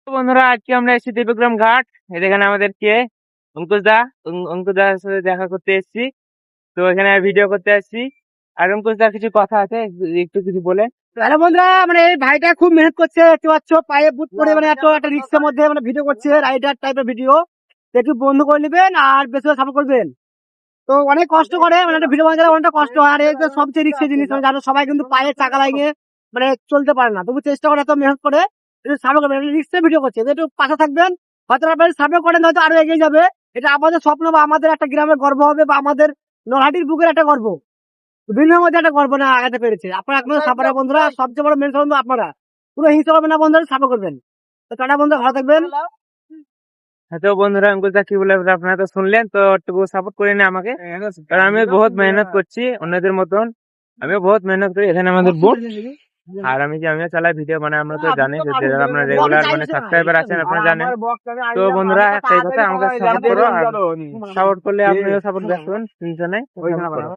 তো বন্ধুরা আজকে আমরা এসেছি দেবগ্রাম ঘাট। এখানে আমাদেরকে অঙ্কুশ দার সাথে দেখা করতে এসেছি। তো এখানে ভিডিও করতে আসছি। আর অঙ্কুশ দার কিছু কথা আছে, একটু কিছু বলে। হ্যালো বন্ধুরা, মানে এই ভাইটা খুব মেহনত করছে, দেখতে পাচ্ছ পায়ে বুট পরে, মানে একটা রিক্সার মধ্যে মানে ভিডিও করছে, রাইডার টাইপের ভিডিও। একটু বন্ধু করে নেবেন আর বেশি সাপোর্ট করবেন। তো অনেক কষ্ট করে, মানে একটা ভিডিও বানাতে অনেকটা কষ্ট হয়। আর এই যে সবচেয়ে রিক্সের জিনিস, মানে জানো সবাই কিন্তু পায়ে চাকা লাগিয়ে মানে চলতে পারে না, তবু চেষ্টা করে, এত মেহনত করে একটু সাপোর্ট করবেন। রিক্সের ভিডিও করছে, একটু পাশে থাকবেন। হয়তো আপনারা সাপোর্ট করেন, হয়তো আরো এগিয়ে যাবে। এটা আমাদের স্বপ্ন, বা আমাদের একটা গ্রামের গর্ব হবে, বা আমাদের নলহাটির বুকের একটা গর্ব, বিভিন্ন মধ্যে একটা গর্ব না আগাতে পেরেছে। আপনারা আপনাদের সাপোর্টার বন্ধুরা, সবচেয়ে বড় মেন বন্ধু আপনারা। পুরো হিংসা করবেন না বন্ধুরা, সাপোর্ট করবেন। তো টাটা বন্ধুরা, ভালো থাকবেন। হ্যাঁ, তো বন্ধুরা অঙ্কুশ দা কি বলে আপনারা তো শুনলেন, তো একটু সাপোর্ট করে নিন আমাকে। কারণ আমি বহুত মেহনত করছি অন্যদের মতন, আমিও বহুত মেহনত করি। এখানে আমাদের বোট, আর আমিও চালাই ভিডিও, মানে আমরা তো জানি যারা আপনার রেগুলার মানে সাবস্ক্রাইবার আছেন, আপনারা জানেন। তো বন্ধুরা একটাই কথা, আমাকে সাপোর্ট করো, আর সাপোর্ট করলে আপনিও সাপোর্ট দেখবেন, চিন্তা নেই।